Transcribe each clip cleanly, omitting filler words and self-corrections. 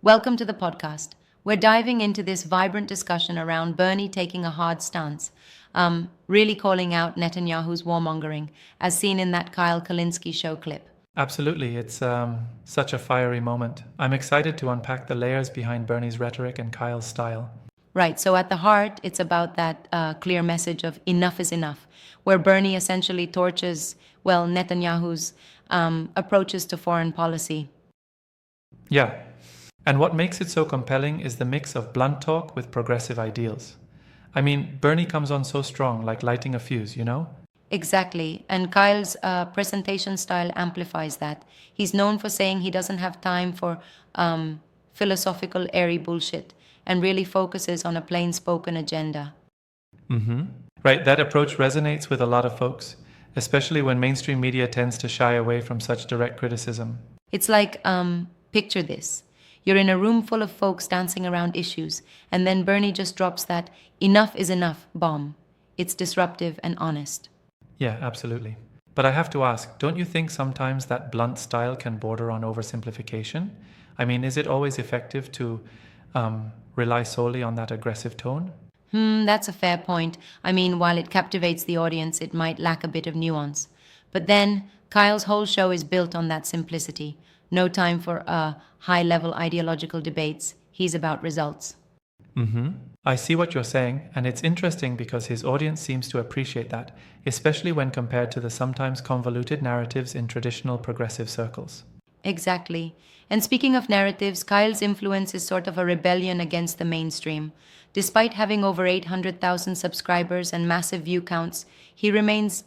Welcome to the podcast. We're diving into this vibrant discussion around Bernie taking a hard stance, really calling out Netanyahu's warmongering, as seen in that Kyle Kalinske show clip. Absolutely, it's such a fiery moment. I'm excited to unpack the layers behind Bernie's rhetoric and Kyle's style. Right, so at the heart, it's about that clear message of enough is enough, where Bernie essentially torches, Netanyahu's approaches to foreign policy. Yeah, and what makes it so compelling is the mix of blunt talk with progressive ideals. I mean, Bernie comes on so strong, like lighting a fuse, you know? Exactly. And Kyle's presentation style amplifies that. He's known for saying he doesn't have time for philosophical, airy bullshit and really focuses on a plain spoken agenda. Mm-hmm. Right, that approach resonates with a lot of folks, especially when mainstream media tends to shy away from such direct criticism. It's like, picture this. You're in a room full of folks dancing around issues, and then Bernie just drops that enough is enough bomb. It's disruptive and honest. Yeah, absolutely. But I have to ask, don't you think sometimes that blunt style can border on oversimplification? I mean, is it always effective to rely solely on that aggressive tone? That's a fair point. I mean, while it captivates the audience, it might lack a bit of nuance. But then, Kyle's whole show is built on that simplicity. No time for high level ideological debates. He's about results. Mm-hmm. I see what you're saying, and it's interesting because his audience seems to appreciate that, especially when compared to the sometimes convoluted narratives in traditional progressive circles. Exactly. And speaking of narratives, Kyle's influence is sort of a rebellion against the mainstream. Despite having over 800,000 subscribers and massive view counts, he remains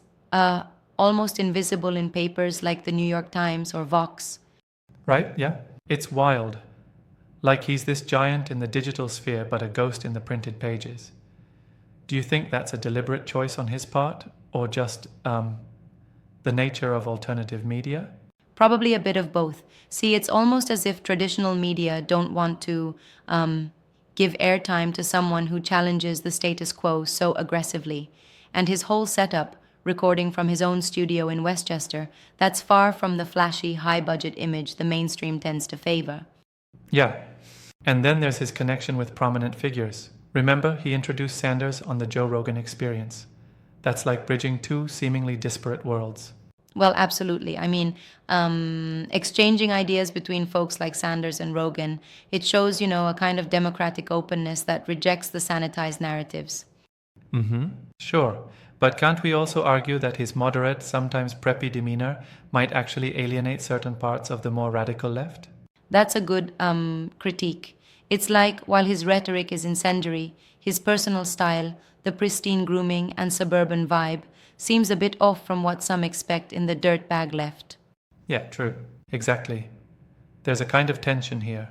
almost invisible in papers like the New York Times or Vox. Right? Yeah. It's wild. Like he's this giant in the digital sphere, but a ghost in the printed pages. Do you think that's a deliberate choice on his part, or just the nature of alternative media? Probably a bit of both. See, it's almost as if traditional media don't want to give airtime to someone who challenges the status quo so aggressively. And his whole setup, recording from his own studio in Westchester, that's far from the flashy, high budget image the mainstream tends to favor. Yeah. And then there's his connection with prominent figures. Remember, he introduced Sanders on the Joe Rogan Experience. That's like bridging two seemingly disparate worlds. Well, absolutely. I mean, exchanging ideas between folks like Sanders and Rogan, it shows, a kind of democratic openness that rejects the sanitized narratives. Mm-hmm. Sure. But can't we also argue that his moderate, sometimes preppy demeanor might actually alienate certain parts of the more radical left? That's a good critique. It's like, while his rhetoric is incendiary, his personal style, the pristine grooming and suburban vibe, seems a bit off from what some expect in the dirtbag left. Yeah, true. Exactly. There's a kind of tension here.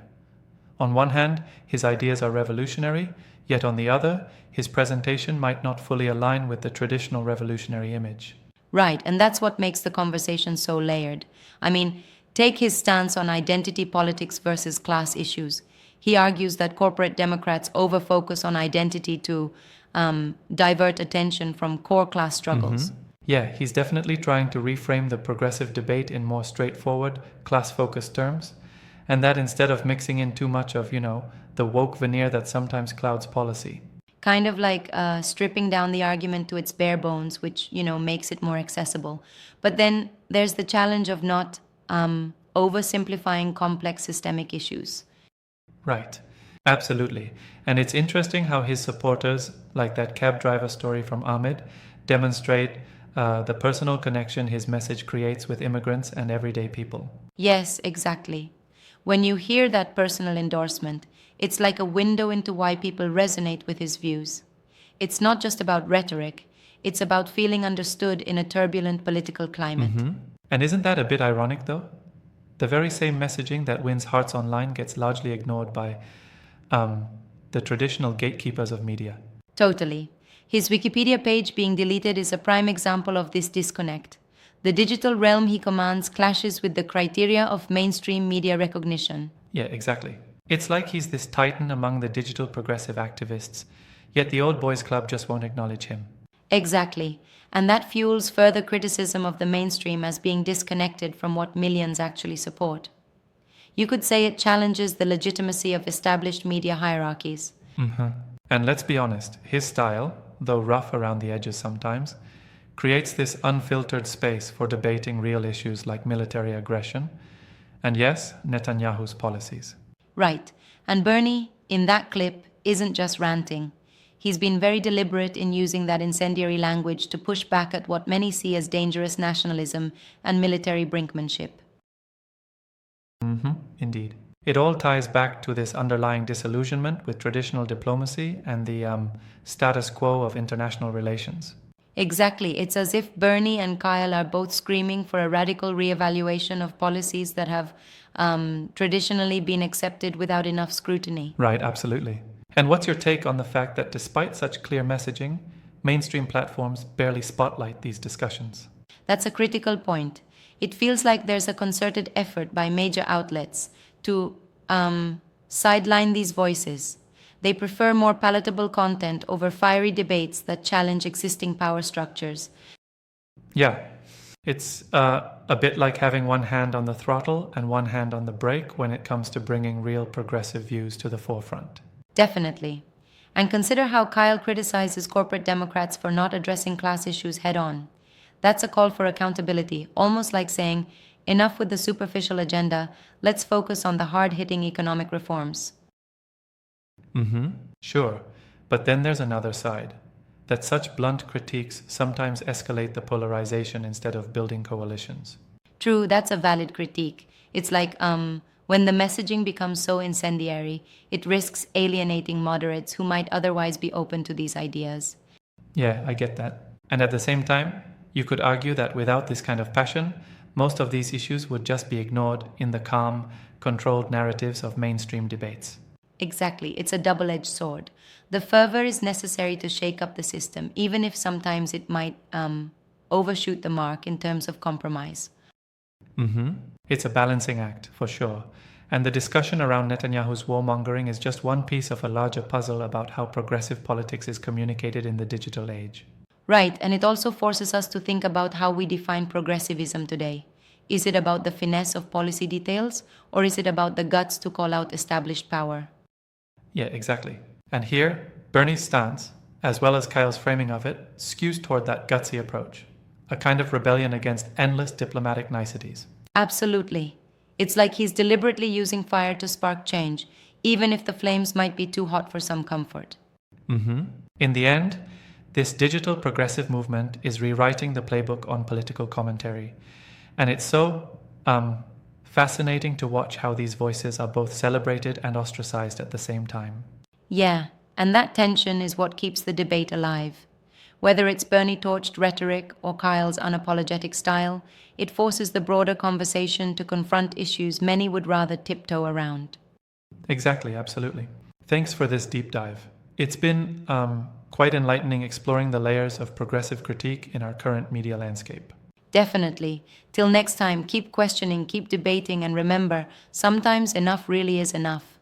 On one hand, his ideas are revolutionary, yet on the other, his presentation might not fully align with the traditional revolutionary image. Right, and that's what makes the conversation so layered. I mean, take his stance on identity politics versus class issues. He argues that corporate Democrats overfocus on identity to divert attention from core class struggles. Mm-hmm. Yeah, he's definitely trying to reframe the progressive debate in more straightforward, class-focused terms, and that instead of mixing in too much of, the woke veneer that sometimes clouds policy. Kind of like stripping down the argument to its bare bones, which, makes it more accessible. But then there's the challenge of not oversimplifying complex systemic issues. Right. Absolutely. And it's interesting how his supporters, like that cab driver story from Ahmed, demonstrate the personal connection his message creates with immigrants and everyday people. Yes, exactly. When you hear that personal endorsement, it's like a window into why people resonate with his views. It's not just about rhetoric, it's about feeling understood in a turbulent political climate. Mm-hmm. And isn't that a bit ironic, though? The very same messaging that wins hearts online gets largely ignored by the traditional gatekeepers of media. Totally. His Wikipedia page being deleted is a prime example of this disconnect. The digital realm he commands clashes with the criteria of mainstream media recognition. Yeah, exactly. It's like he's this titan among the digital progressive activists, yet the old boys club just won't acknowledge him. Exactly. And that fuels further criticism of the mainstream as being disconnected from what millions actually support. You could say it challenges the legitimacy of established media hierarchies. And let's be honest, his style, though rough around the edges sometimes, creates this unfiltered space for debating real issues like military aggression and, yes, Netanyahu's policies. Right. And Bernie, in that clip, isn't just ranting. He's been very deliberate in using that incendiary language to push back at what many see as dangerous nationalism and military brinkmanship. Indeed. It all ties back to this underlying disillusionment with traditional diplomacy and the status quo of international relations. Exactly. It's as if Bernie and Kyle are both screaming for a radical reevaluation of policies that have traditionally been accepted without enough scrutiny. Right, absolutely. And what's your take on the fact that despite such clear messaging, mainstream platforms barely spotlight these discussions? That's a critical point. It feels like there's a concerted effort by major outlets to sideline these voices. They prefer more palatable content over fiery debates that challenge existing power structures. Yeah, it's a bit like having one hand on the throttle and one hand on the brake when it comes to bringing real progressive views to the forefront. Definitely. And consider how Kyle criticizes corporate Democrats for not addressing class issues head on. That's a call for accountability, almost like saying, enough with the superficial agenda, let's focus on the hard-hitting economic reforms. Sure, but then there's another side, that such blunt critiques sometimes escalate the polarization instead of building coalitions. True, that's a valid critique. It's like, when the messaging becomes so incendiary, it risks alienating moderates who might otherwise be open to these ideas. Yeah, I get that. And at the same time, you could argue that without this kind of passion, most of these issues would just be ignored in the calm, controlled narratives of mainstream debates. Exactly, it's a double-edged sword. The fervor is necessary to shake up the system, even if sometimes it might overshoot the mark in terms of compromise. It's a balancing act, for sure. And the discussion around Netanyahu's warmongering is just one piece of a larger puzzle about how progressive politics is communicated in the digital age. Right, and it also forces us to think about how we define progressivism today. Is it about the finesse of policy details, or is it about the guts to call out established power? Yeah, exactly. And here, Bernie's stance, as well as Kyle's framing of it, skews toward that gutsy approach, a kind of rebellion against endless diplomatic niceties. Absolutely. It's like he's deliberately using fire to spark change, even if the flames might be too hot for some comfort. In the end, this digital progressive movement is rewriting the playbook on political commentary. And it's so fascinating to watch how these voices are both celebrated and ostracized at the same time. Yeah, and that tension is what keeps the debate alive. Whether it's Bernie-torched rhetoric or Kyle's unapologetic style, it forces the broader conversation to confront issues many would rather tiptoe around. Exactly, absolutely. Thanks for this deep dive. It's been quite enlightening exploring the layers of progressive critique in our current media landscape. Definitely. Till next time, keep questioning, keep debating, and remember, sometimes enough really is enough.